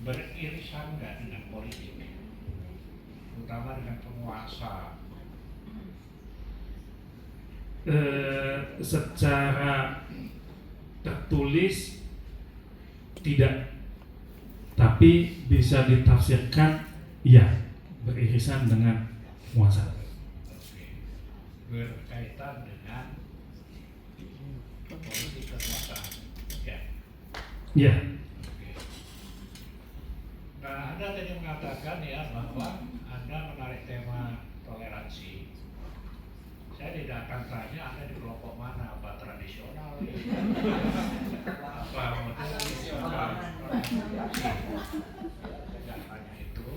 beririsan nggak dengan politik, terutama dengan penguasa? Secara tertulis tidak, tapi bisa ditafsirkan iya, beririsan dengan penguasa. Oke. Berkaitan dengan politik kekuasaan. Ya. Iya. Oke. Nah, Anda tadi mengatakan ya bahwa Anda menarik tema toleransi. Saya tidak akan tanya Anda di kelompok mana, apa tradisional, apa modernis, apa tidak tanya itu.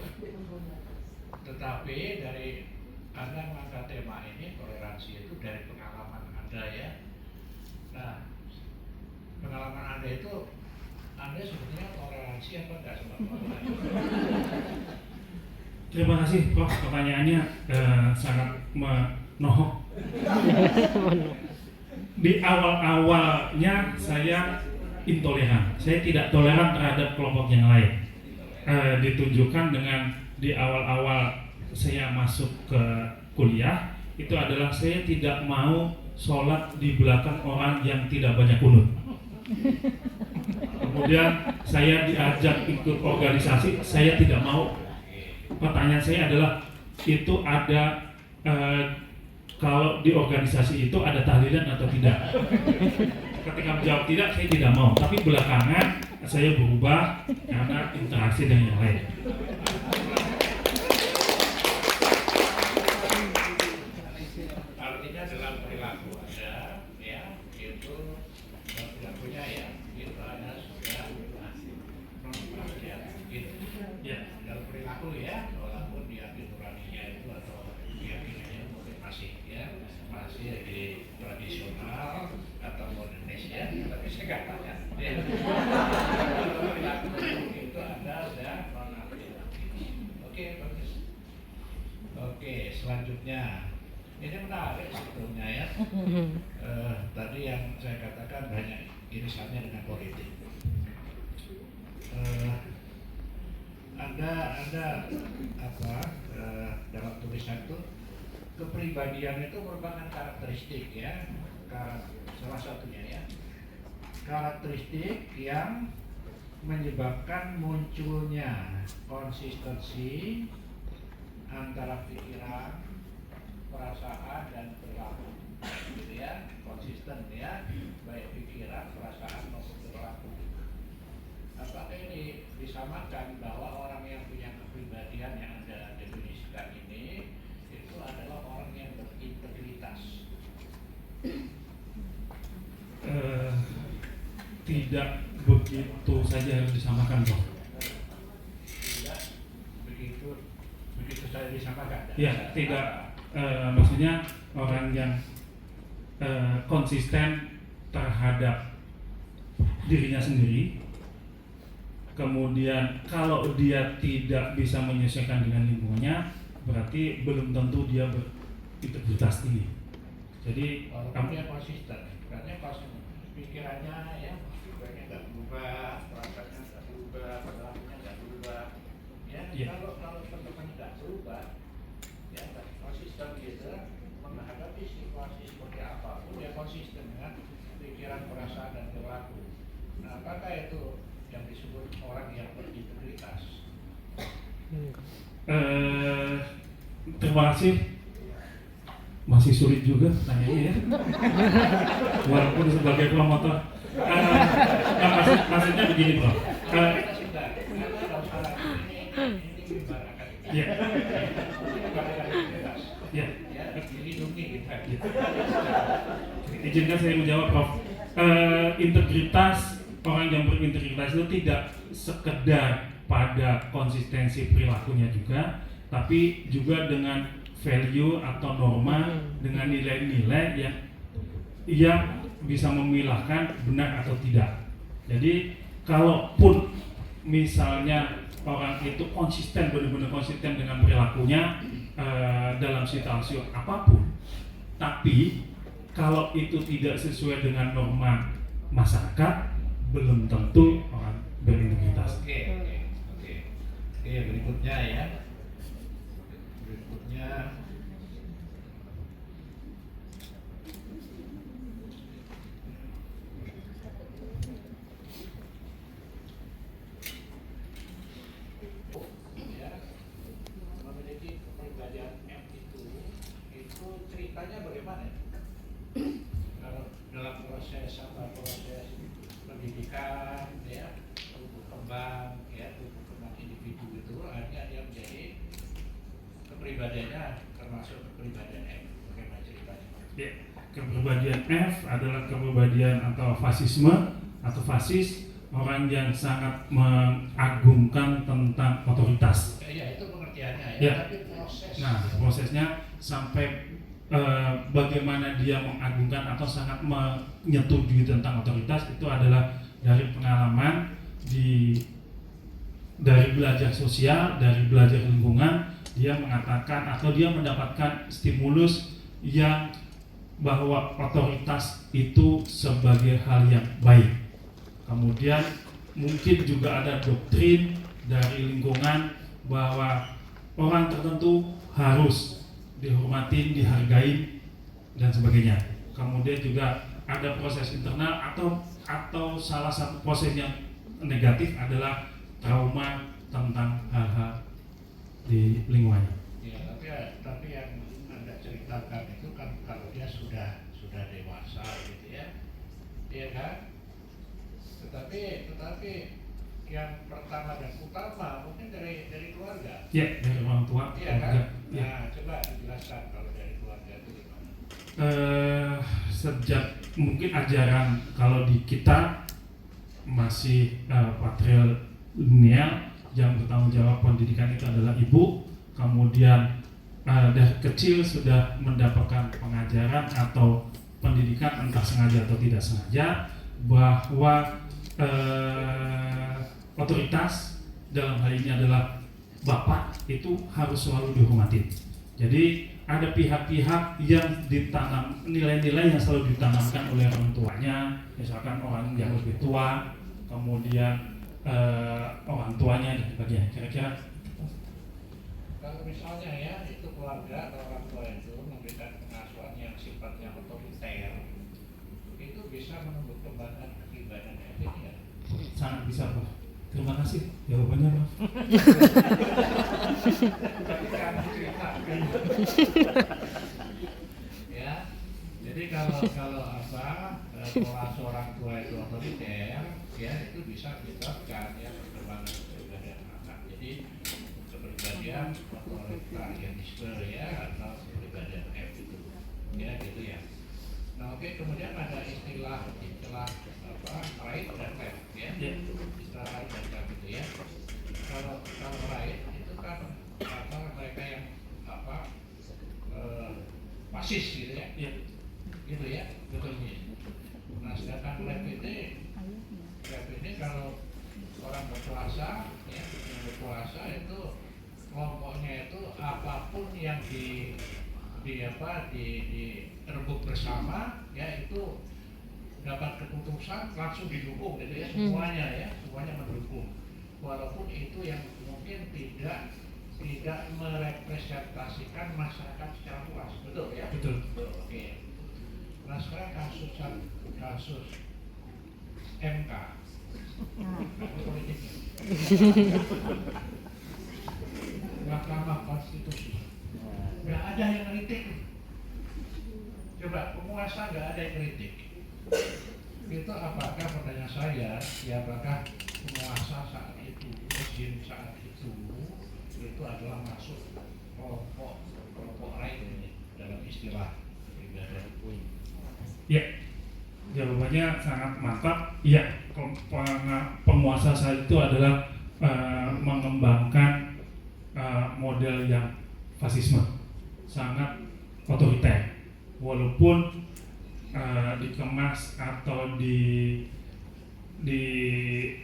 Tetapi dari Anda mengangkat tema ini, toleransi itu dari pengalaman Anda ya. Nah, pengalaman Anda itu, Anda sebetulnya toleransi apa enggak sama orang lain? Terima kasih Prof, pertanyaannya sangat menohok. Di awal-awalnya saya intoleran, saya tidak toleran terhadap kelompok yang lain. Ditunjukkan dengan di awal-awal saya masuk ke kuliah, itu adalah saya tidak mau sholat di belakang orang yang tidak banyak kunut. Kemudian saya diajak ikut organisasi, saya tidak mau. Pertanyaan saya adalah, itu ada kalau di organisasi itu ada tahlilan atau tidak? Ketika menjawab tidak, saya tidak mau. Tapi belakangan saya berubah karena interaksi dengan yang lain. Artinya dalam perilaku Anda, ya, itu perilakunya ya, itu Anda sudah non-parsial, gitu. Ya. Dalam perilaku ya, walaupun yakin nuraninya itu atau keyakinannya mungkin masih ya, masih di tradisional atau modernis ya, tapi saya nggak tanya. Ya. Dalam perilaku itu Anda sudah non-parsial. Oke, bagus. Oke, selanjutnya. Ini menarik sebetulnya ya. Tadi yang saya katakan banyak irisannya dengan politik. Anda apa dalam tulisan itu, kepribadian itu merupakan karakteristik ya, salah satunya ya, karakteristik yang menyebabkan munculnya konsistensi antara pikiran, perasaan dan perilaku, gitu ya, konsisten ya, baik pikiran, perasaan maupun perilaku. Apakah ini disamakan bahwa orang yang punya kepribadian yang Anda definisikan ini itu adalah orang yang berintegritas? Tidak begitu saja harus disamakan, Prof. Tidak begitu saja disamakan. Ya, tidak. Maksudnya orang yang konsisten terhadap dirinya sendiri, kemudian kalau dia tidak bisa menyesuaikan dengan lingkungannya, berarti belum tentu dia berintegritas tinggi. Jadi walaupun dia konsisten, karena pikirannya ya, pikirannya nggak berubah, perasaannya nggak berubah, perilakunya nggak berubah. Ya, kalau teman-teman nggak berubah, ya konsisten gitu menghadapi situasi seperti apapun, dia konsisten dengan pikiran, perasaan dan perilaku. Nah, apakah itu yang disebut orang yang berintegritas? Terima kasih. Masih sulit juga tanyanya ya. Walaupun sebagai promotor. Maksudnya begini, Bro. Ya. Ya. Dilindungi kita. Izinkan saya menjawab, Prof. Integritas, orang yang berintegritas itu tidak sekedar pada konsistensi perilakunya juga, tapi juga dengan value atau norma, dengan nilai-nilai yang bisa memilahkan benar atau tidak. Jadi kalaupun misalnya orang itu konsisten, benar-benar konsisten dengan perilakunya dalam situasi apapun, tapi kalau itu tidak sesuai dengan norma masyarakat, belum tentu orang berintegritas. Oke. Oke, berikutnya ya. Berikutnya ya, memiliki kepribadian M itu ceritanya bagaimana? Kalau dalam proses pendidikan ya, tumbuh kembang individu itu akhirnya dia menjadi kepribadiannya termasuk kepribadian M. Bagaimana ceritanya? Ya, kepribadian F adalah kepribadian atau fasisme atau fasis, orang yang sangat mengagungkan tentang otoritas. Ya, itu pengertiannya ya. Ya. Tapi proses. Nah, prosesnya sampai bagaimana dia mengagungkan atau sangat menyetujui tentang otoritas itu adalah dari pengalaman dari belajar sosial, dari belajar lingkungan, dia mengatakan atau dia mendapatkan stimulus yang bahwa otoritas itu sebagai hal yang baik. Kemudian mungkin juga ada doktrin dari lingkungan bahwa orang tertentu harus dihormati, dihargai, dan sebagainya. Kemudian juga ada proses internal atau salah satu proses yang negatif adalah trauma tentang hal-hal di lingkungannya. Ya, tapi yang Anda ceritakan itu kan kalau dia sudah dewasa gitu ya. Iya kan? Tetapi yang pertama dan utama mungkin dari keluarga. Ya, dari orang tua. Iya kan? Ya. Nah, coba dijelaskan kalau dari keluarga itu gimana? Sejak mungkin ajaran kalau di kita masih patrilineal, yang bertanggung jawab pendidikan itu adalah ibu, kemudian dari kecil sudah mendapatkan pengajaran atau pendidikan entah sengaja atau tidak sengaja bahwa otoritas dalam hal ini adalah bapak itu harus selalu dihormati. Jadi ada pihak-pihak yang ditanam nilai-nilai yang selalu ditanamkan oleh orang tuanya, misalkan orang yang lebih tua, kemudian orang tuanya dan sebagainya. Kira-kira kalau misalnya ya itu keluarga atau orang tua itu memberikan pengasuhan yang sifatnya otoriter, itu bisa menumbuh kembangkan kepribadian etik ya? sangat bisa, Pak. Terima kasih jawabannya, Pak. Tapi kan ceritakan. Ya, jadi kalau pola seorang tua itu otoriter, ya itu bisa diterapkan ya perkembangan kepribadian anak. Jadi kepribadian otoritarianisme ya atau kepribadian F itu, ya gitu ya. Nah, oke, kemudian ada istilah right dan left ya. Istilah right dan left itu ya. Kalau right itu kan mereka yang fasis gitu ya. Gitu ya, betul nih. Nah, sedangkan left ini kalau orang berkuasa ya, yang berkuasa itu kelompoknya itu apapun yang direbut bersama ya itu dapat keputusan langsung didukung gitu ya, semuanya mendukung walaupun itu yang mungkin tidak merepresentasikan masyarakat secara luas, betul ya? Betul. Oke. Nah, sekarang kasus MK politiknya Mahkamah Konstitusi nggak ada yang kritik. Coba penguasa nggak ada yang kritik. Itu apakah pertanyaan saya, ya apakah penguasa saat itu, rezim saat itu adalah masuk kelompok lain ini dalam istilah kepribadian? Ya, jawabannya sangat mantap. Iya, penguasa saat itu adalah mengembangkan model yang fasisme, sangat otoriter, walaupun dikemas atau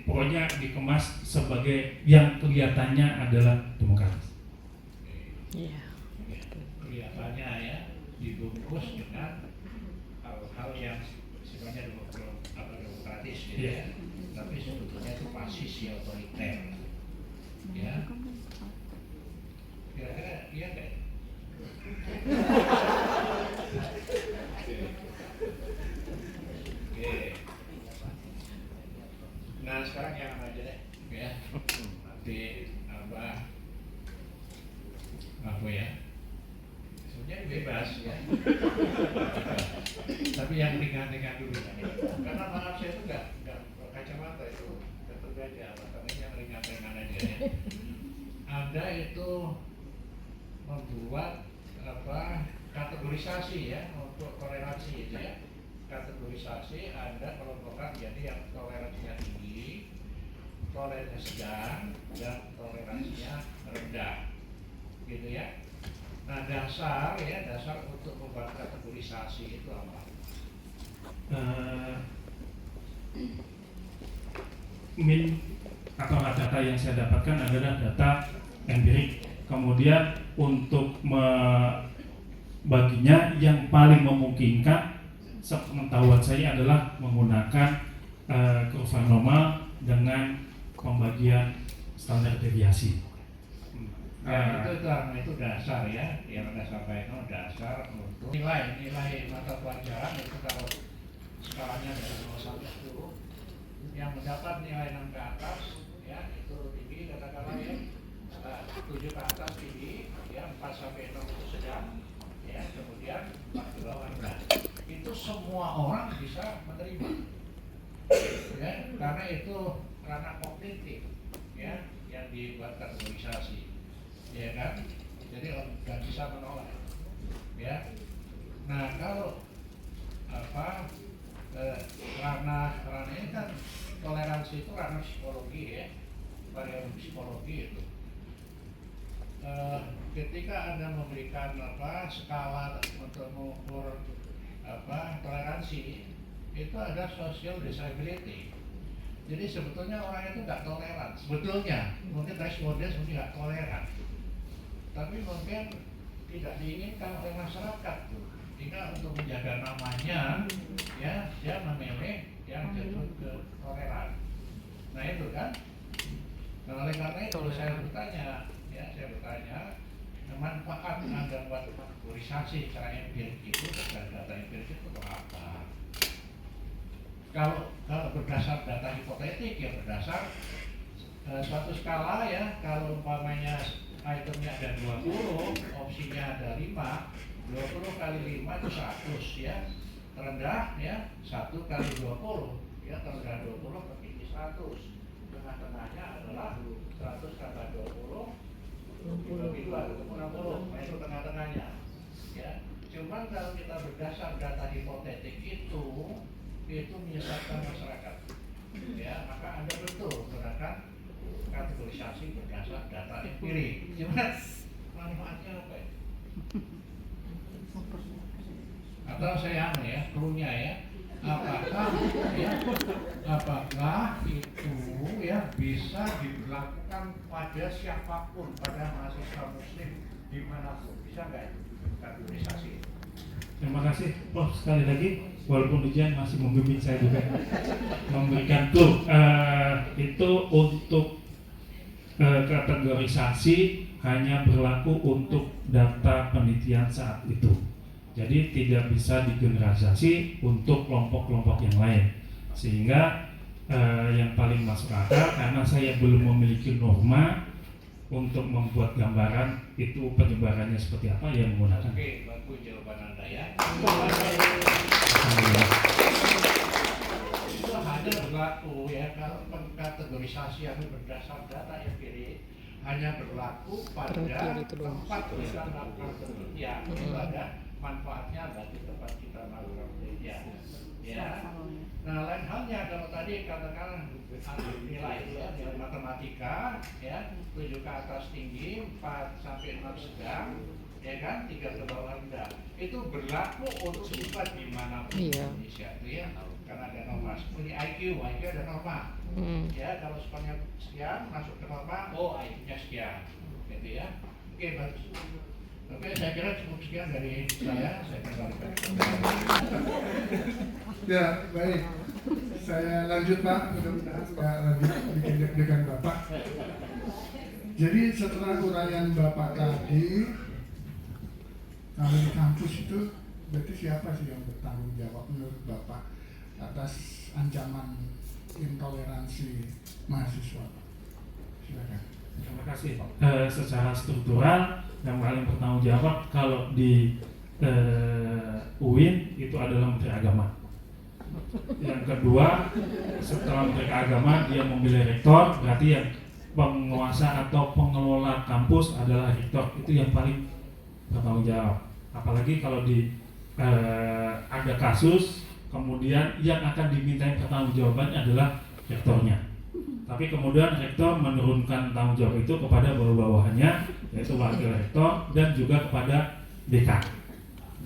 pokoknya dikemas sebagai yang kelihatannya adalah demokratis. Iya. Kelihatannya ya dibungkus dengan hal-hal yang sifatnya demokratis gitu ya. Tapi sebetulnya itu fasis ya, otoriter. Ya, kira-kira iya nggak? Oke. Nah sekarang yang aja deh, ya. Nanti apa ya? Sebenarnya bebas ya. Tapi yang ringan-ringan dulu. Karena maaf saya itu nggak kacamata itu, tetap aja. Tapi yang ringan-ringan aja ya. Anda itu membuat kategorisasi ya untuk toleransi itu ya. Kategorisasi Anda kelompokkan jadi yang toleransinya tinggi, toleransinya sedang, dan toleransinya rendah, gitu ya. Nah dasar untuk membuat kategorisasi itu apa? Atau data yang saya dapatkan adalah data empirik. Kemudian untuk membaginya yang paling memungkinkan sepengetahuan saya adalah menggunakan kurva normal dengan pembagian standar deviasi. Itu dasar ya, yang Anda sampaikan dasar untuk nilai mata pelajaran itu kalau skalanya dari 0 sampai 10 yang mendapat nilai 6 ke atas ya itu tinggi katakanlah ya 7 ke atas tinggi ya 4 sampai 6 itu sedang ya kemudian 4 ke bawah rendah. Itu semua orang bisa menerima ya karena itu ranah kognitif ya yang dibuat kategorisasi ya kan, jadi nggak bisa menolak ya. Nah kalau ranah ini kan toleransi itu ranah psikologi ya, variabel psikologi itu. Ketika Anda memberikan skala untuk mengukur toleransi itu ada social disability. Jadi sebetulnya orang itu nggak toleran. Sebetulnya mungkin respondes mungkin nggak toleran, tapi mungkin tidak diinginkan oleh masyarakat tuh. Sehingga untuk menjaga namanya, ya dia memilih yang cenderung ke toleran. Nah itu kan. Nah oleh karena itu saya bertanya, manfaat Anda buat kategorisasi secara empirik itu dan data empirik itu apa? Kalau berdasar data hipotetik ya berdasar suatu skala ya, kalau umpamanya itemnya ada 20, opsinya ada 5, 20 kali 5 itu 100 ya, terendah ya 1 kali 20 ya, terendah 20 tertinggi 100, tengah-tengahnya adalah 100 kali 20 dibagi 2 ketemu 60, nah itu tengah-tengahnya ya. Cuman kalau kita berdasar data hipotetik itu menyesatkan masyarakat ya, maka Anda betul menggunakan kategorisasi berdasar data empirik. Cuman manfaatnya apa ya? Atau saya cluenya ya, apakah itu ya bisa diberlakukan pada siapapun, pada mahasiswa muslim dimanapun, bisa nggak itu kategorisasi? Terima kasih Prof sekali lagi, walaupun ujian masih membimbing saya juga memberikan clue. Itu untuk kategorisasi hanya berlaku untuk data penelitian saat itu. Jadi tidak bisa digeneralisasi untuk kelompok-kelompok yang lain. Sehingga yang paling masuk akal, karena saya belum memiliki norma untuk membuat gambaran itu penyebarannya seperti apa yang menggunakan. Oke, bagus jawaban Anda ya. Itu hanya berlaku ya kalau kategorisasi yang berdasar data empirik hanya berlaku pada tempat kita melakukan penelitian. Itu ada manfaatnya bagi tempat kita melakukan penelitian. Ya. Nah, lain halnya kalau tadi katakan nilai itu ya, nilai matematika ya, 7 ke atas tinggi, 4 sampai 6 sedang, ya kan, 3 ke bawah rendah. Itu berlaku untuk siswa di mana pun Indonesia itu ya, karena ada norma. Seperti IQ ada norma. Ya, kalau skornya sekian masuk ke norma, IQ-nya sekian, gitu ya. Oke, bagus. Oke, saya kira cukup sekian dari saya kembalikan. Ya, baik. Saya lanjut Pak, mudah-mudahan nggak lanjut bikin deg-degan Bapak. Jadi setelah uraian Bapak tadi, kalau di kampus itu berarti siapa sih yang bertanggung jawab menurut Bapak atas ancaman intoleransi mahasiswa? Silakan. Terima kasih. Secara struktural yang paling bertanggung jawab kalau di UIN itu adalah Menteri Agama. Yang kedua, setelah Menteri Agama dia memilih rektor, berarti yang penguasa atau pengelola kampus adalah rektor. Itu yang paling bertanggung jawab. Apalagi kalau ada kasus, kemudian yang akan dimintai pertanggungjawabannya adalah rektornya. Tapi kemudian rektor menurunkan tanggung jawab itu kepada bawah-bawahannya, yaitu wakil rektor dan juga kepada dekan.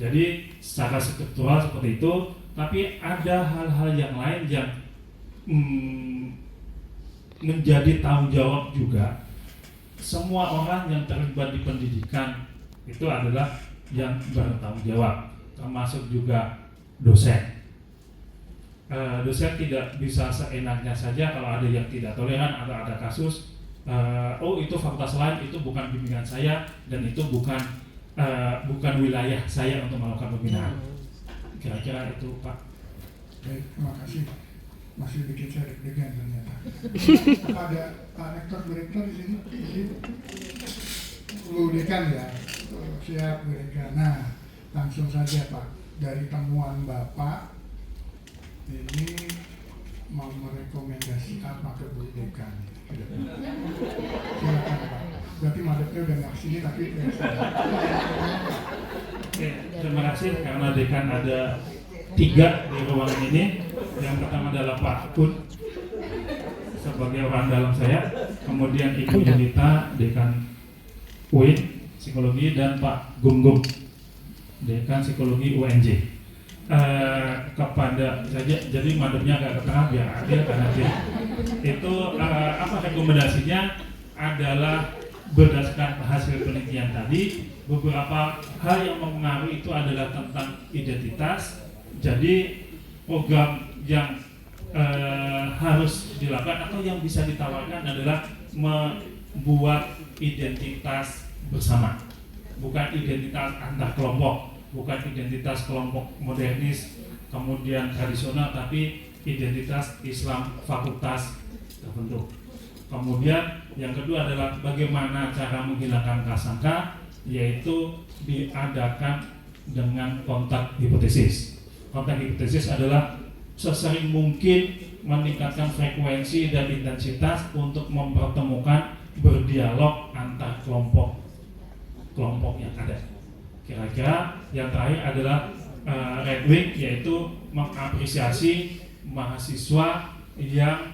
Jadi secara struktural seperti itu, tapi ada hal-hal yang lain yang menjadi tanggung jawab juga. Semua orang yang terlibat di pendidikan itu adalah yang bertanggung jawab, termasuk juga dosen. Dosen tidak bisa seenaknya saja kalau ada yang tidak toleran atau ada kasus, oh itu fakultas lain, itu bukan bimbingan saya dan itu bukan wilayah saya untuk melakukan pembinaan. Kira-kira itu Pak. Baik, terima kasih. Masih bikin saya deg-degan ternyata. Apa ada Pak Rektor, Bu Rektor di sini? Bu Dekan ya? Siap Bu Dekan. Nah, langsung saja Pak. Dari temuan Bapak, ini mau merekomendasi apa ke Bu Dekan? Silakan Pak. Berarti madepnya udah nggak kesini tapi Oke, terima kasih karena dekan ada 3 di ruangan ini. Yang pertama adalah Pak Kun sebagai orang dalam saya, kemudian Ibu Yunita dekan UIN Psikologi, dan Pak Gunggung dekan Psikologi UNJ. Kepada saja, jadi madepnya agak ke tengah biar adil karena dia itu apa rekomendasinya adalah berdasarkan hasil penelitian tadi, beberapa hal yang mempengaruhi itu adalah tentang identitas. Jadi program yang harus dilakukan atau yang bisa ditawarkan adalah membuat identitas bersama, bukan identitas antar kelompok, bukan identitas kelompok modernis kemudian tradisional, tapi identitas Islam fakultas tertentu. Kemudian yang kedua adalah bagaimana cara menghilangkan prasangka, yaitu diadakan dengan kontak hipotesis. Kontak hipotesis adalah sesering mungkin meningkatkan frekuensi dan intensitas untuk mempertemukan berdialog antar kelompok yang ada. Kira-kira yang terakhir adalah Red Wing, yaitu mengapresiasi mahasiswa yang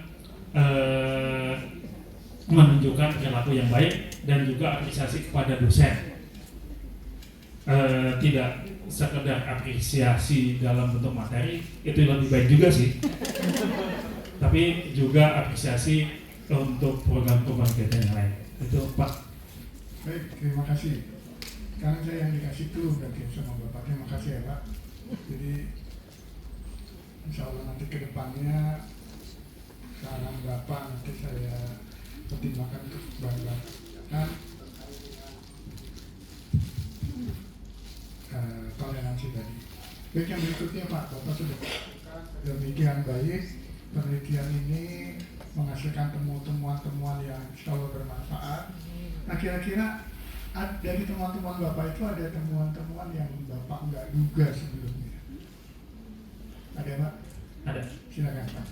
menunjukkan perilaku yang baik dan juga apresiasi kepada dosen. Tidak sekedar apresiasi dalam bentuk materi, itu lebih baik juga sih, tapi juga apresiasi untuk program-program kegiatan yang lain. Itu Pak. baik, terima kasih. Sekarang saya yang dikasih clue berarti sama Bapak. Terima kasih ya Pak. Jadi insya Allah nanti ke depannya saran Bapak nanti saya pertimbangkan untuk banggakan toleransi tadi. Baik, yang berikutnya Pak, Bapak sudah demikian baik penelitian ini menghasilkan temuan-temuan yang selalu bermanfaat. Nah kira-kira dari temuan-temuan Bapak itu ada temuan-temuan yang Bapak nggak duga sebelumnya? Ada Pak? Ada. Silakan Pak.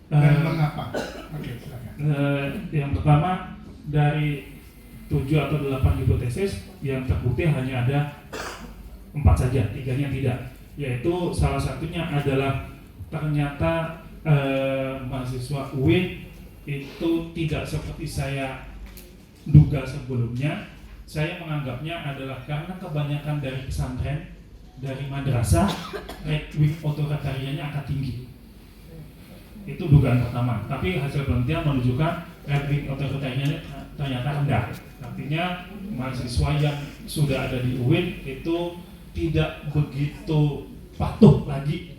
Dan mengapa? Oke, silakan. Yang pertama, dari 7 atau 8 hipotesis yang terbukti hanya ada 4 saja, 3-nya tidak. Yaitu salah satunya adalah ternyata mahasiswa UIN itu tidak seperti saya duga sebelumnya. Saya menganggapnya adalah karena kebanyakan dari pesantren, dari madrasah, right wing otoritariannya akan tinggi. Itu dugaan pertama. Tapi hasil penelitian menunjukkan right wing otoritariannya ternyata rendah. Artinya mahasiswa yang sudah ada di UIN itu tidak begitu patuh lagi,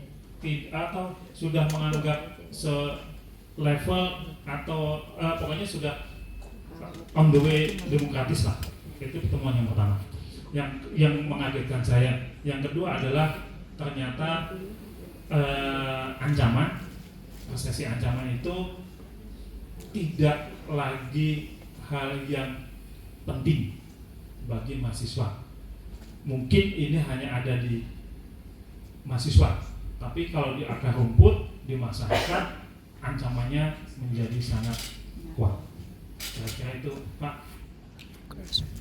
atau sudah menganggap selevel atau pokoknya sudah on the way demokratis lah. Itu pertemuan yang pertama. Yang mengagetkan saya. Yang kedua adalah ternyata ancaman, resesi ancaman itu tidak lagi hal yang penting bagi mahasiswa. Mungkin ini hanya ada di mahasiswa, tapi kalau di akar rumput di masyarakat ancamannya menjadi sangat kuat. Kira-kira itu, Pak.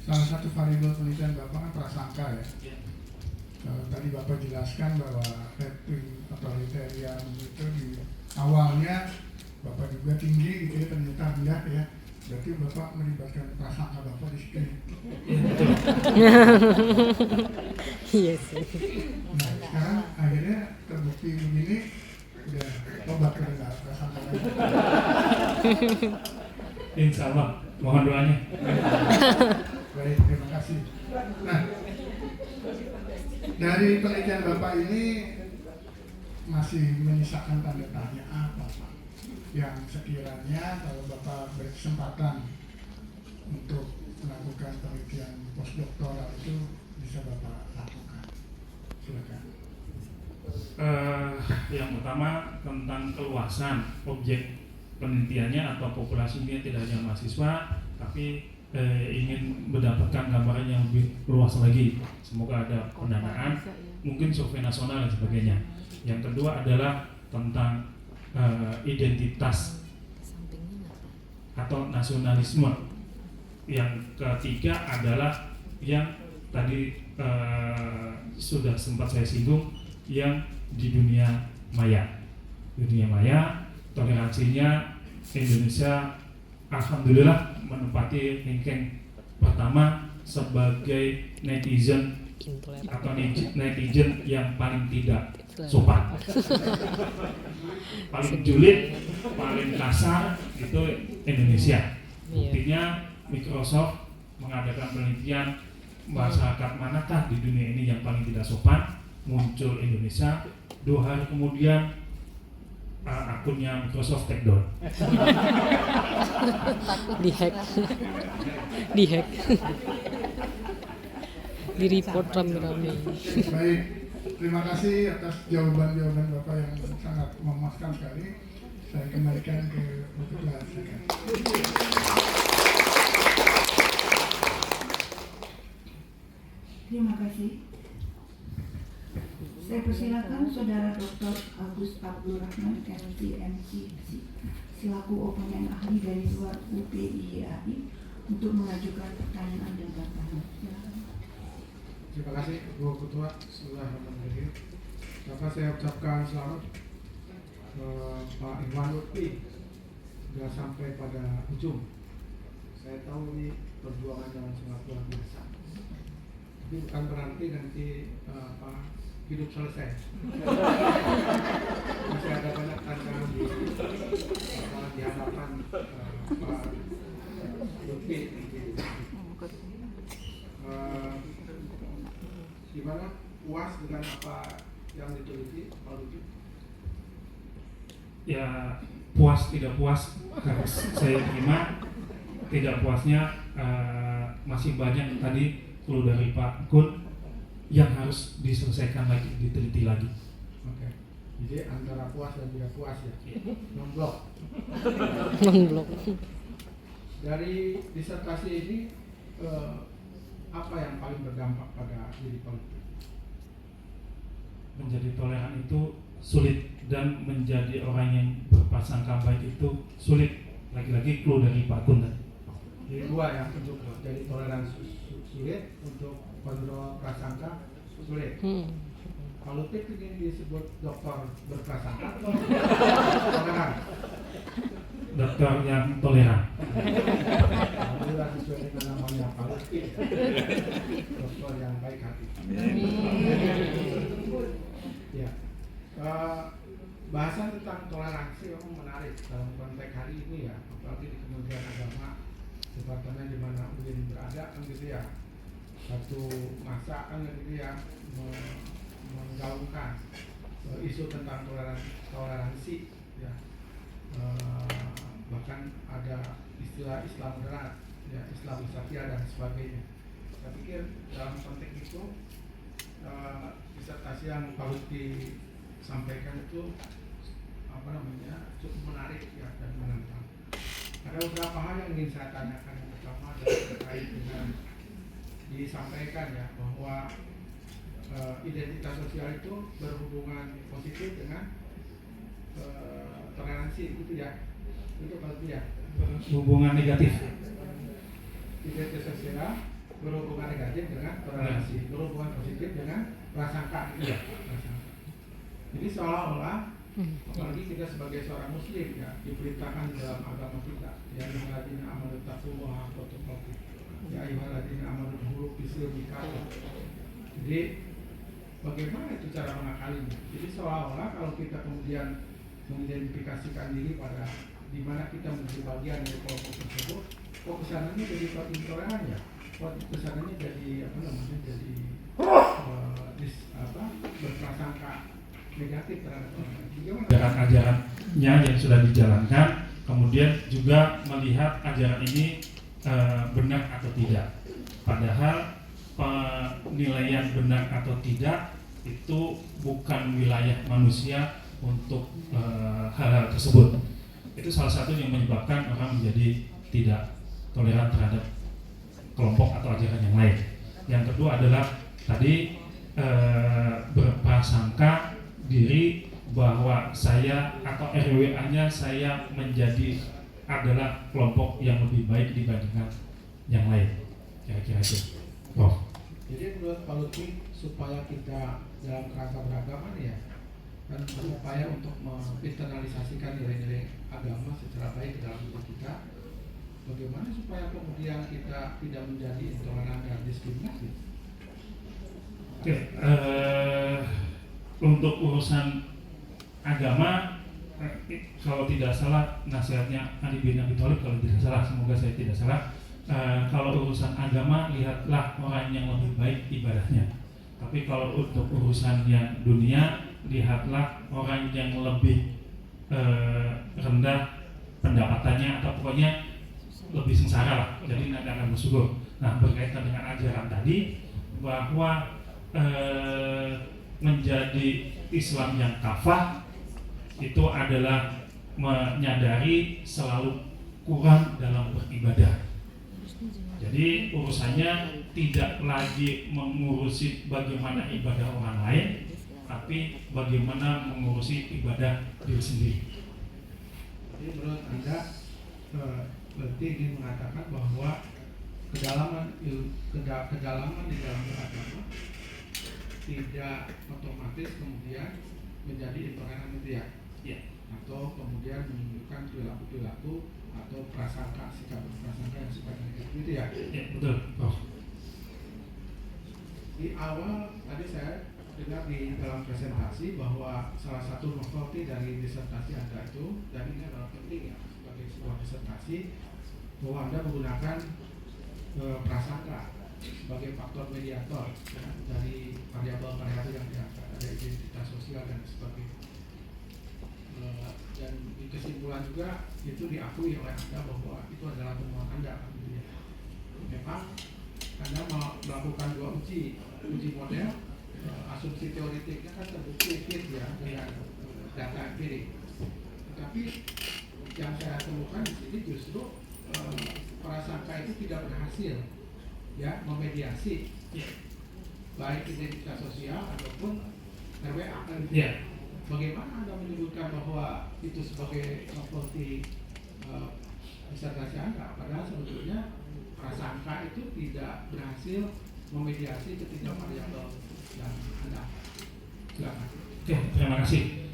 Salah satu variabel penelitian Bapak kan prasangka ya. Tadi Bapak jelaskan bahwa reprim otoritarian itu di awalnya Bapak juga tinggi gitu ya, ternyata rendah ya. Berarti Bapak melibatkan prasangka Bapak di situ. Iya sih. Nah, sekarang akhirnya terbukti begini, udah tobat udah nggak prasangka lagi. Insya Allah, mohon doanya. Baik, terima kasih. Nah, dari penelitian Bapak ini masih menyisakan tanda tanya apa Pak? Yang sekiranya kalau Bapak berkesempatan untuk melakukan penelitian postdoktoral itu bisa Bapak lakukan. Silakan. Yang pertama tentang keluasan objek penelitiannya atau populasinya, tidak hanya mahasiswa, tapi ingin mendapatkan gambaran yang lebih luas lagi. Semoga ada pendanaan, mungkin survei nasional dan sebagainya. Yang kedua adalah tentang identitas atau nasionalisme. Yang ketiga adalah yang tadi sudah sempat saya singgung, yang di dunia maya. Dunia maya, toleransinya Indonesia alhamdulillah menempati ranking pertama sebagai netizen atau netizen yang paling tidak sopan, paling julid, paling kasar itu Indonesia. Buktinya Microsoft mengadakan penelitian masyarakat manakah di dunia ini yang paling tidak sopan, muncul Indonesia. 2 hari kemudian akunnya Microsoft take down. Dihack, di report rame-rame. Baik, terima kasih atas jawaban-jawaban Bapak yang sangat memuaskan sekali. Saya kembalikan ke Bu Ketua. Terima kasih. Saya persilakan Saudara Dr. Agus Abdul Rahman, MT, selaku oponen ahli dari luar UPIAI untuk mengajukan pertanyaan dan bantahan. Silakan. Terima kasih Bu Ketua. Bismillahirrahmanirrahim. Dapat saya ucapkan selamat Pak Iwan Lutfi sudah sampai pada ujung. Saya tahu ini perjuangan yang sangat luar biasa. Tapi bukan berarti nanti hidup selesai. Masih ada banyak tantangan di hadapan Pak Lutfi. Gimana, puas dengan apa yang diteliti Pak Lutfi? Ya, puas tidak puas harus saya terima. Tidak puasnya masih banyak tadi clue dari Pak Kun yang harus diselesaikan lagi, diteliti lagi. Oke. Jadi antara puas dan tidak puas ya. Non-blok. Non-blok. Dari disertasi ini apa yang paling berdampak pada diri Pak Lutfi? Menjadi toleran itu sulit, dan menjadi orang yang berprasangka baik itu sulit. Lagi-lagi clue dari Pak Kun tadi. Jadi 2 ya, untuk jadi toleran sulit, untuk kontrol prasangka sulit. Pak Lutfi ingin disebut dokter berprasangka atau toleran? Dokter yang toleran. Alhamdulillah sesuai dengan namanya Pak Lutfi, dokter yang baik hati. Ya, bahasan tentang toleransi memang menarik dalam konteks hari ini ya, apalagi di Kementerian Agama, departemen di mana UIN berada kan gitu ya. Satu masa kan gitu ya, menggaungkan isu tentang toleransi ya. Bahkan ada istilah Islam moderat ya Islam Satya dan sebagainya. Saya pikir dalam konteks itu disertasi yang Pak Lutfi sampaikan itu cukup menarik ya dan menantang. Ada beberapa hal yang ingin saya tanyakan. Yang pertama adalah terkait dengan disampaikan ya bahwa identitas sosial itu berhubungan positif dengan toleransi itu ya, itu pasti ya. Hubungan negatif. Identitas sosial berhubungan negatif dengan toleransi, berhubungan positif dengan prasangka. Iya. Jadi seolah-olah apalagi kita sebagai seorang muslim ya diperintahkan dalam agama kita ya ayyuhalladzina amanu taqullaha haqqa tuqatih ya ayyuhalladzina amanu dhuru bisilmika. Jadi bagaimana itu cara mengakalinya? Jadi seolah-olah kalau kita kemudian mengidentifikasikan diri pada di mana kita menjadi bagian dari kelompok tersebut, kok kesananya jadi intoleran ya? Kok kesananya jadi berprasangka negatif terhadap orang. Ajaran-ajarannya yang sudah dijalankan, kemudian juga melihat ajaran ini benar atau tidak. Padahal penilaian benar atau tidak itu bukan wilayah manusia untuk hal-hal tersebut. Itu salah satu yang menyebabkan orang menjadi tidak toleran terhadap kelompok atau ajaran yang lain. Yang kedua adalah tadi berprasangka diri bahwa saya atau RWA-nya saya menjadi adalah kelompok yang lebih baik dibandingkan yang lain. Kira-kira itu. Jadi menurut Pak Lutfi supaya kita dalam kerangka beragama nih ya dan berupaya untuk menginternalisasikan nilai-nilai agama secara baik ke dalam diri kita, bagaimana supaya kemudian kita tidak menjadi intoleran dan diskriminatif? Oke, untuk urusan agama, kalau tidak salah nasihatnya Ali bin Abi Thalib, kalau tidak salah, semoga saya tidak salah. Kalau urusan agama, lihatlah orang yang lebih baik ibadahnya. Tapi kalau untuk urusan yang dunia, lihatlah orang yang lebih rendah pendapatannya atau pokoknya lebih sengsara lah. Jadi nanti akan bersyukur. Nah, berkaitan dengan ajaran tadi bahwa menjadi Islam yang kafah itu adalah menyadari selalu kurang dalam beribadah. Jadi urusannya tidak lagi mengurusi bagaimana ibadah orang lain, tapi bagaimana mengurusi ibadah diri sendiri. Jadi menurut Anda berarti ingin mengatakan bahwa kedalaman di dalam beragama tidak otomatis kemudian menjadi intoleran itu ya? Ya. Atau kemudian menunjukkan perilaku-perilaku atau prasangka, sikap prasangka yang sifatnya negatif itu ya? Ya, betul. Di awal tadi saya dengar di dalam presentasi bahwa salah satu novelty dari disertasi Anda itu, dan ini adalah penting ya sebagai sebuah disertasi, bahwa Anda menggunakan prasangka sebagai faktor mediator ya, dari variabel-variabel yang diangkat, ada identitas sosial dan sebagainya. Dan di kesimpulan juga itu diakui oleh Anda bahwa itu adalah temuan Anda. Memang Anda melakukan dua uji model, asumsi teoritiknya kan terbukti fit ya dengan data empirik. Tetapi yang saya temukan di sini justru prasangka itu tidak berhasil ya memediasi baik identitas sosial ataupun RWA kan. Ya. Bagaimana Anda menyebutkan bahwa itu sebagai novelty disertasi Anda, padahal sebetulnya prasangka itu tidak berhasil memediasi ketiga variabel yang Anda. Silakan. Oke, terima kasih.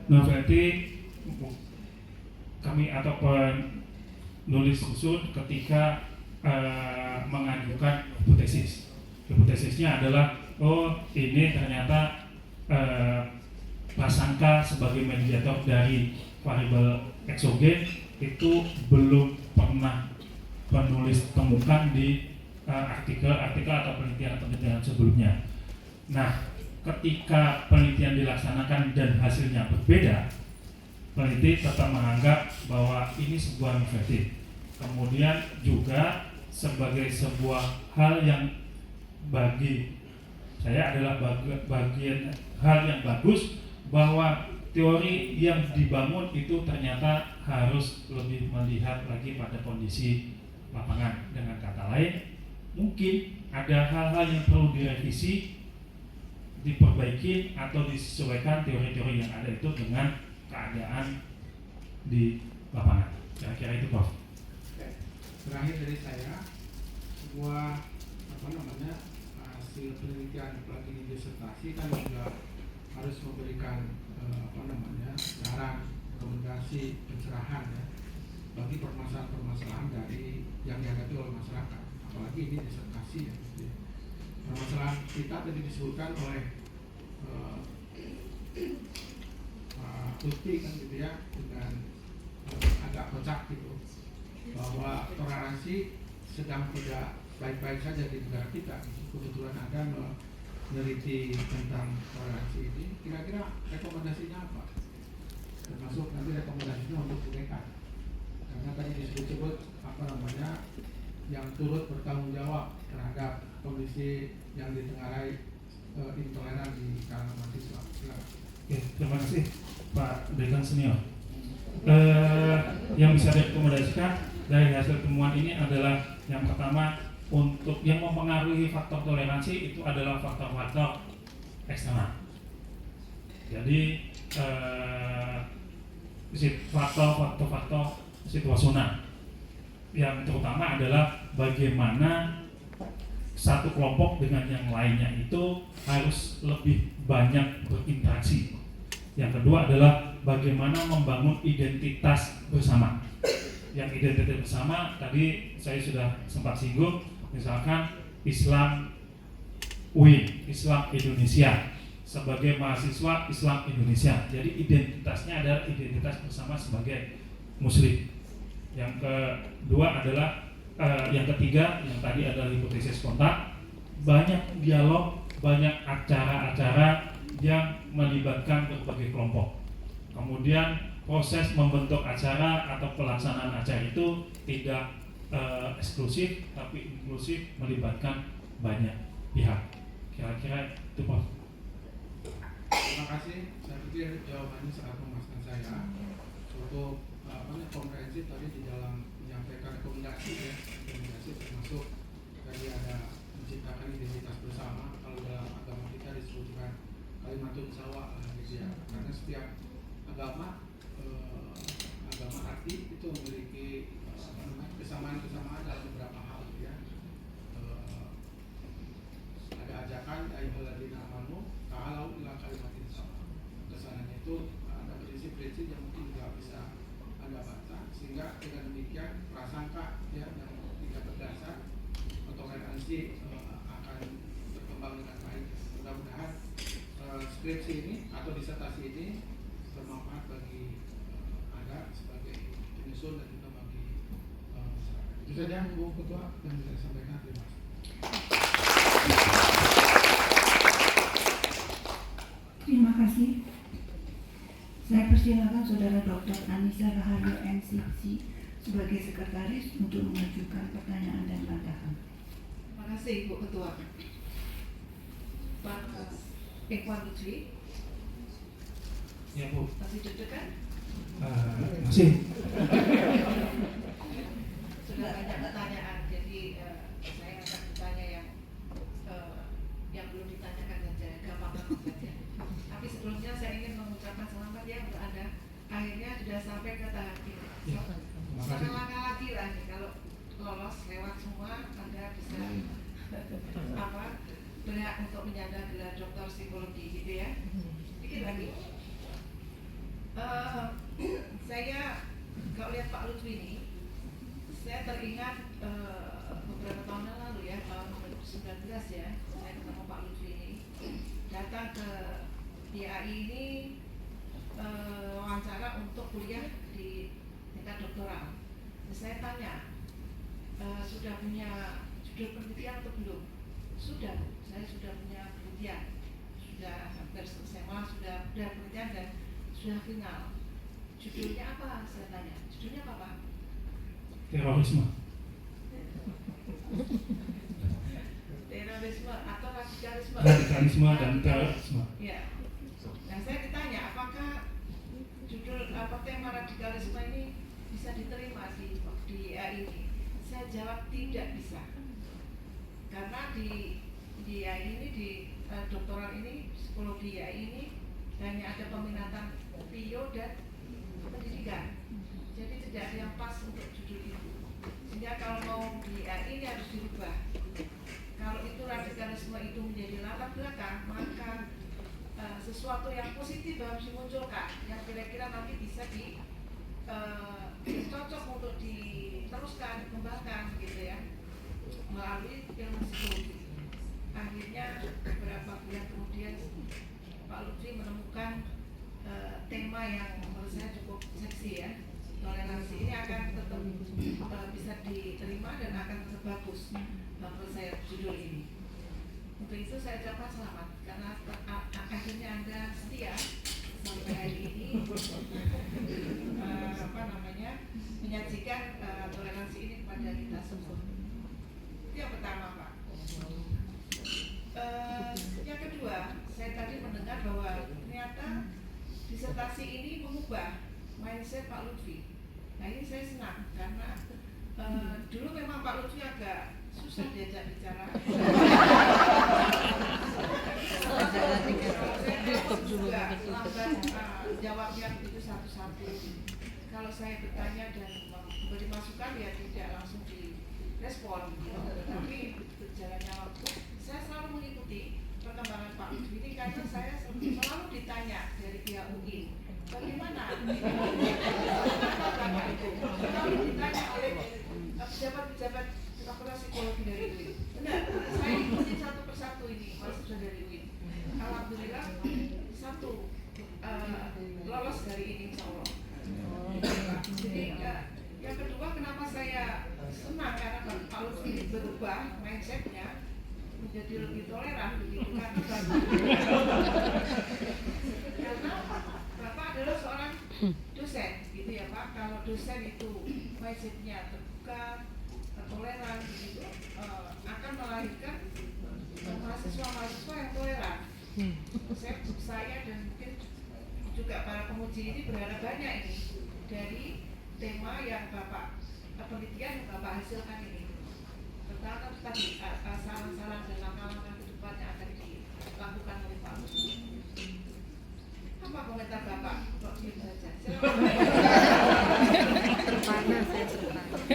Berarti kami atau penulis usul ketika mengajukan hipotesis. Hipotesisnya adalah ini ternyata prasangka sebagai mediator dari variabel eksogen itu belum pernah penulis temukan di artikel atau penelitian sebelumnya. Nah, ketika penelitian dilaksanakan dan hasilnya berbeda, peneliti tetap menganggap bahwa ini sebuah novelty. Kemudian juga sebagai sebuah hal yang bagi saya adalah bagian hal yang bagus bahwa teori yang dibangun itu ternyata harus lebih melihat lagi pada kondisi lapangan. Dengan kata lain, mungkin ada hal-hal yang perlu direvisi, diperbaiki atau disesuaikan teori-teori yang ada itu dengan keadaan di lapangan. Kira-kira itu, Prof. Terakhir dari saya, sebuah hasil penelitian apalagi di disertasi kan juga harus memberikan saran, rekomendasi, pencerahan ya bagi permasalahan-permasalahan dari yang dihadapi oleh masyarakat. Apalagi ini disertasi ya. Gitu ya. Permasalahan kita tadi disebutkan oleh Pak Lutfi kan gitu ya, dengan agak kocak gitu, bahwa toleransi sedang tidak baik-baik saja di negara kita. Kebetulan Anda meneliti tentang toleransi ini, kira-kira rekomendasinya apa? Termasuk nanti rekomendasinya untuk mereka. Karena tadi disebut-sebut yang turut bertanggung jawab terhadap kondisi yang ditengarai intoleran di kalangan mahasiswa. Oke, terima kasih Pak Dekan Senior. Yang bisa direkomendasikan dari hasil temuan ini adalah yang pertama, untuk yang mempengaruhi faktor toleransi itu adalah faktor-faktor eksternal. Jadi faktor-faktor situasional yang terutama adalah bagaimana satu kelompok dengan yang lainnya itu harus lebih banyak berinteraksi. Yang kedua adalah bagaimana membangun identitas bersama. Yang identitas bersama tadi saya sudah sempat singgung, misalkan Islam UIN, Islam Indonesia, sebagai mahasiswa Islam Indonesia. Jadi identitasnya adalah identitas bersama sebagai Muslim. Yang kedua adalah yang ketiga, yang tadi adalah hipotesis kontak, banyak dialog, banyak acara-acara yang melibatkan berbagai kelompok. Kemudian proses membentuk acara atau pelaksanaan acara itu tidak eksklusif, tapi inklusif, melibatkan banyak pihak. Kira-kira itu, Pak. Terima kasih. Saya pikir jawabannya sangat memuaskan saya. Untuk komprehensif tadi di dalam menyampaikan rekomendasi ya, rekomendasi termasuk tadi ada menciptakan identitas bersama. Kalau dalam agama kita disebutkan kalimatun sawa gitu ya, karena setiap agama arti itu memiliki kesamaan dalam beberapa hal ya. Ada ajakan ayyuhalladzina amanu ta'alau ila kalimatin sawa. Kesananya itu ada prinsip-prinsip yang mungkin tidak bisa Anda baca, sehingga dengan demikian prasangka ya yang tidak berdasar toleransi akan berkembang dengan baik. Mudah-mudahan skripsi ini atau disertasi ini bermanfaat bagi Anda sebagai penyusun dan juga bagi masyarakat. Itu saja Bu Ketua yang bisa saya sampaikan. Terima kasih. Terima kasih. Saya persilakan Saudara Dr. Anissa Rahayu MCC sebagai sekretaris untuk mengajukan pertanyaan dan bantahan. Terima kasih Bu Ketua. Pak Ikhwan Lutfi, Ya, Bu. masih deg-degan? Masih. Sudah banyak pertanyaan, jadi saya akan bertanya yang belum ditanyakan saja, gampang-gampang saja. Tapi sebelumnya saya ingin mengucapkan selamat ya untuk Anda, akhirnya sudah sampai ke tahap ini. Satu langkah lagi lah nih, kalau lolos lewat semua, Anda bisa berhak untuk menyandang gelar doktor psikologi gitu ya. Dikit lagi. Saya kalau lihat Pak Lutfi ini, saya teringat beberapa tahun yang lalu ya, tahun 2019 ya, saya ketemu Pak Lutfi ini, datang ke IAI ini wawancara untuk kuliah di tingkat doktoral. Saya tanya, sudah punya judul penelitian atau belum? Sudah, saya sudah punya penelitian, sudah hampir selesai, malah sudah penelitian dan sudah final. Judulnya apa? Saya tanya. Judulnya apa, Pak? terorisme. Terorisme atau radikalisme. Radikalisme dan terorisme. Ya. Nah, saya ditanya apakah judul tema radikalisme ini bisa diterima di AI ini. Saya jawab tidak bisa. Karena di AI ini, di doktoral ini, psikologi AI ini hanya ada peminatan PIO dan pendidikan. Jadi tidak ada yang pas untuk judul itu. Sehingga kalau mau di AI ini harus dirubah. Kalau itu radikalisme itu menjadi latar belakang, maka sesuatu yang positif harus dimunculkan, yang kira-kira nanti bisa cocok untuk diteruskan, dikembangkan gitu ya, melalui ilmu psikologi. Akhirnya beberapa bulan kemudian Pak Lutfi menemukan tema yang menurut saya cukup seksi ya. Toleransi ini akan tetap bisa diterima dan akan tetap bagus menurut saya judul ini. Untuk itu saya ucapkan selamat karena akhirnya Anda setia sampai hari ini menyajikan toleransi ini kepada kita semua. Itu yang pertama, Pak. Yang kedua, saya tadi mendengar bahwa ternyata disertasi ini mengubah mindset Pak Lutfi. Nah, ini saya senang karena dulu memang Pak Lutfi agak susah diajak bicara. Juga lambat jawabnya itu satu-satu. Kalau saya bertanya dan memberi masukan ya tidak langsung direspon. Tapi berjalannya waktu, saya selalu mengikuti perkembangan Pak Lutfi ini karena saya selalu ditanya dari pihak UI. Bagaimana? Selalu ditanya oleh pejabat-pejabat fakultas psikologi dari UIN. Benar, saya ikuti satu persatu ini mahasiswa dari UIN. Alhamdulillah satu lolos dari ini insya Allah. Jadi yang kedua kenapa saya senang karena Pak Lutfi berubah mindsetnya menjadi lebih toleran begitu karena Bapak adalah seorang dosen gitu ya Pak. Kalau dosen itu mindsetnya terbuka, toleran gitu, akan melahirkan mahasiswa-mahasiswa yang toleran. Saya dan mungkin juga para penguji ini berharap banyak ini dari tema yang Bapak penelitian yang Bapak hasilkan ini. Pertama tadi saran-saran dan langkah-langkah ke depan yang akan dilakukan oleh Pak Lutfi. Apa komentar Bapak? Kok diam saja?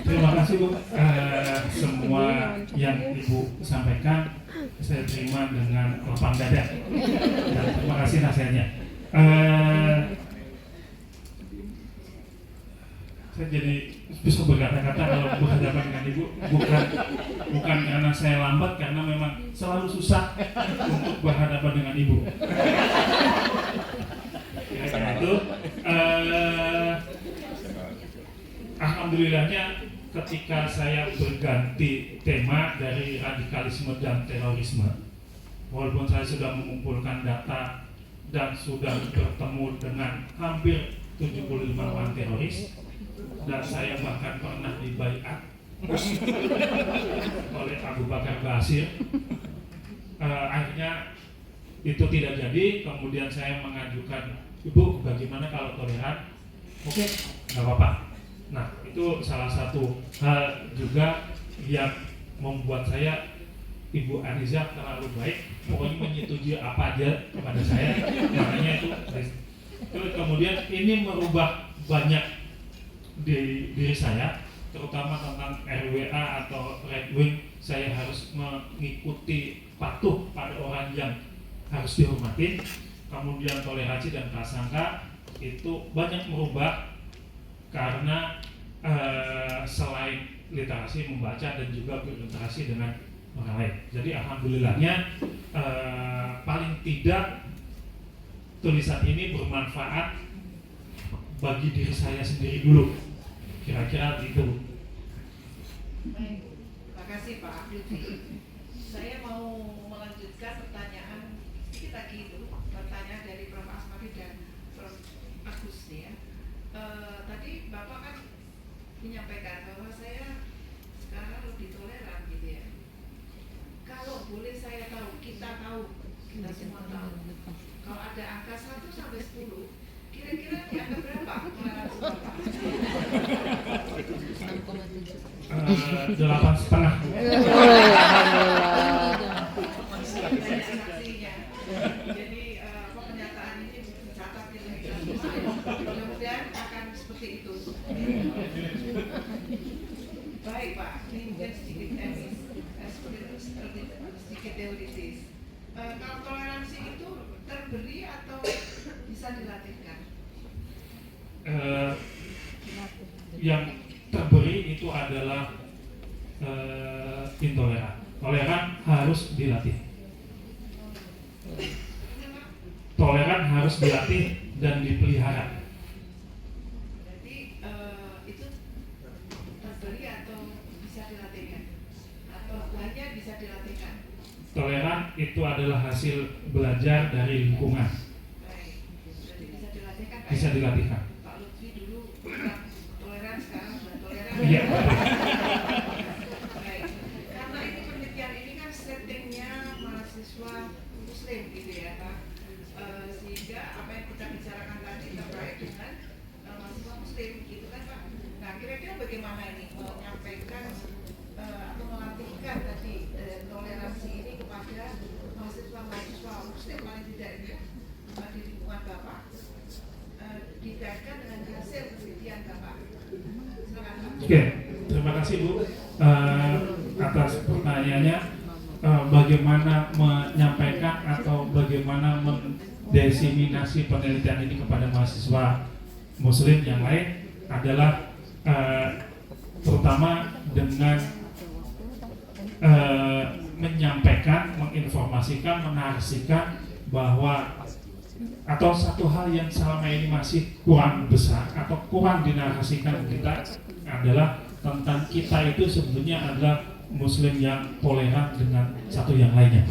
Terima kasih Bu. Semua yang Ibu sampaikan saya terima dengan lapang dada. Dan terima kasih nasihatnya. Saya jadi bisa berkata-kata kalau berhadapan dengan Ibu bukan karena saya lambat, karena memang selalu susah untuk berhadapan dengan Ibu. Karena itu alhamdulillahnya ketika saya berganti tema dari radikalisme dan terorisme, walaupun saya sudah mengumpulkan data dan sudah bertemu dengan hampir 75 orang teroris, dan saya bahkan pernah dibaiat oleh Abu Bakar Basir, akhirnya itu tidak jadi. Kemudian saya mengajukan, Ibu bagaimana kalau toleran? Oke, nggak apa-apa. Nah, itu salah satu hal juga yang membuat saya, Ibu Aniza terlalu baik, pokoknya menyetujui apa aja kepada saya. Makanya itu kemudian ini merubah banyak di diri saya, terutama tentang RWA atau right wing. Saya harus mengikuti, patuh pada orang yang harus dihormati. Kemudian toleransi dan prasangka itu banyak merubah karena selain literasi membaca dan juga berinteraksi dengan orang lain. Jadi alhamdulillahnya paling tidak tulisan ini bermanfaat bagi diri saya sendiri dulu. Kira-kira gitu. Baik, terima kasih Pak Lutfi. Saya mau melanjutkan pertanyaan sedikit lagi itu, pertanyaan dari Prof. Asmadi dan Prof. Agus ya. Tadi Bapak kan menyampaikan bahwa saya sekarang lebih toleran gitu ya. Kalau boleh saya tahu, kita semua tahu. Kalau ada angka 1 sampai 10, kira-kira di angka berapa toleransi Bapak? 8,5. Alhamdulillah. Banyak saksinya. Jadi pernyataan ini mencatat kita semua. Mudah-mudahan akan seperti itu. Baik Pak, ini mungkin sedikit sedikit teoritis. Kalau toleransi itu terberi atau bisa dilatihkan? Yang terberi itu adalah intoleran. Toleran harus dilatih. Toleran harus dilatih dan dipelihara. Berarti itu terberi atau bisa dilatihkan? Atau hanya bisa dilatihkan? Toleran itu adalah hasil belajar dari lingkungan. Baik, berarti bisa dilatihkan Pak? Bisa dilatihkan. Pak Lutfi dulu kurang toleran, sekarang sudah toleran. Iya. Baik, karena ini penelitian ini kan settingnya mahasiswa Muslim gitu ya Pak. Sehingga apa yang kita bicarakan tadi terkait dengan mahasiswa Muslim gitu kan Pak. Nah kira-kira bagaimana ini menyampaikan atau melatihkan tadi toleransi ini kepada mahasiswa Muslim paling tidak ini di lingkungan Bapak dikaitkan dengan hasil penelitian Bapak. Silakan Pak. Oke, terima kasih Bu atas pertanyaannya. Bagaimana menyampaikan atau bagaimana mendesiminasi penelitian ini kepada mahasiswa Muslim yang lain adalah terutama dengan menyampaikan, menginformasikan, menarasikan bahwa atau satu hal yang selama ini masih kurang besar atau kurang dinarasikan kita adalah tentang kita itu sebetulnya adalah Muslim yang toleran dengan satu yang lainnya.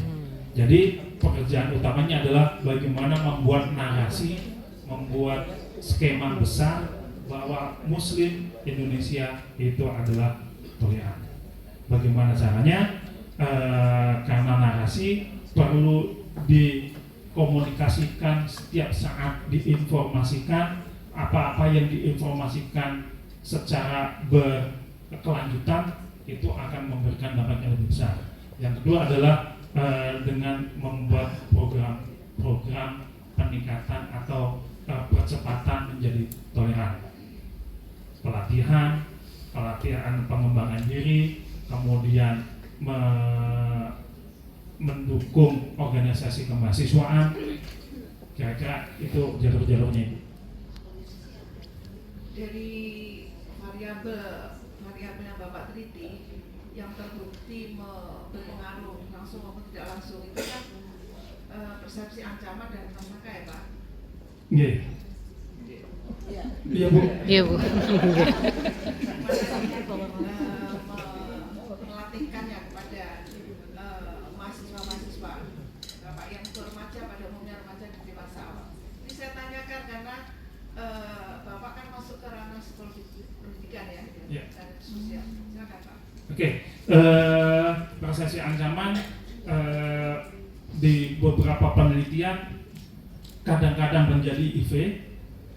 Jadi pekerjaan utamanya adalah bagaimana membuat narasi, membuat skema besar bahwa Muslim Indonesia itu adalah toleran. Bagaimana caranya? Karena narasi perlu dikomunikasikan setiap saat, diinformasikan apa-apa yang diinformasikan secara berkelanjutan itu akan memberikan dampak yang lebih besar. Yang kedua adalah dengan membuat program peningkatan atau percepatan menjadi toleran. Pelatihan pengembangan diri, kemudian mendukung organisasi kemahasiswaan. Kira-kira itu jalur-jalurnya itu. Dari variabel yang Bapak teliti yang terbukti berpengaruh langsung maupun tidak langsung itu kan persepsi ancaman dan prasangka ya Pak? Iya. Iya Bu. Iya Bu. Melatihkannya kepada mahasiswa-mahasiswa Bapak yang remaja, pada umumnya remaja di masa awal. Ini saya tanyakan karena Bapak kan masuk ke ranah psikologi pendidikan ya, dan sosial. Silakan Pak. Oke, persepsi ancaman di beberapa penelitian kadang-kadang menjadi IV,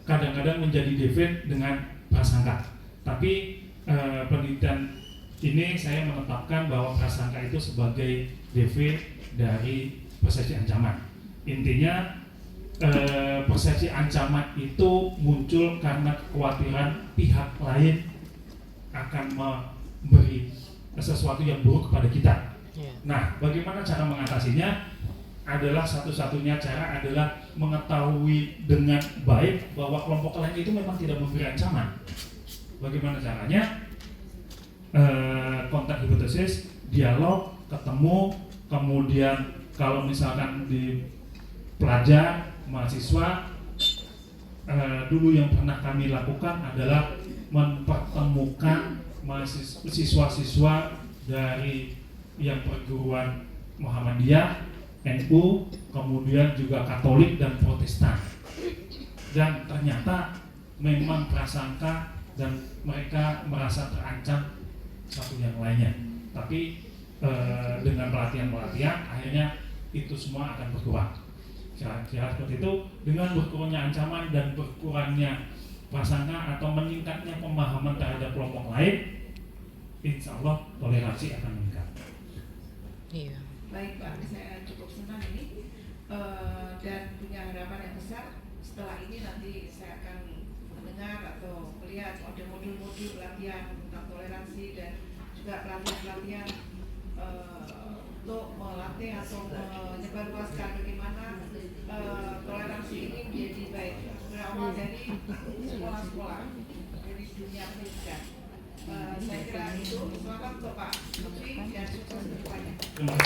kadang-kadang menjadi DV dengan prasangka. Tapi penelitian ini saya menetapkan bahwa prasangka itu sebagai DV dari persepsi ancaman. Intinya persepsi ancaman itu muncul karena kekhawatiran pihak lain akan memberi sesuatu yang buruk kepada kita. Nah, bagaimana cara mengatasinya? Adalah satu-satunya cara adalah mengetahui dengan baik bahwa kelompok lain itu memang tidak memberi ancaman. Bagaimana caranya? Kontak hipotesis, dialog, ketemu, kemudian kalau misalkan di pelajar, mahasiswa, dulu yang pernah kami lakukan adalah mempertemukan siswa-siswa dari yang perguruan Muhammadiyah, NU, kemudian juga Katolik dan Protestan. Dan ternyata memang prasangka dan mereka merasa terancam satu yang lainnya. Tapi dengan pelatihan-pelatihan akhirnya itu semua akan berkurang. Kira-kira seperti itu. Dengan berkurangnya ancaman dan berkurangnya prasangka atau meningkatnya pemahaman terhadap kelompok lain, insya Allah toleransi akan meningkat. Iya. Baik Pak, saya cukup senang ini dan punya harapan yang besar. Setelah ini nanti saya akan mendengar atau melihat modul-modul pelatihan tentang toleransi dan juga pelatihan-pelatihan untuk melatih atau menyebarluaskan bagaimana toleransi ini menjadi baik, berawal dari sekolah-sekolah, dari dunia pendidikan. Saya kira itu. Selamat untuk Pak Menteri dan sukses ke depannya. Terima kasih.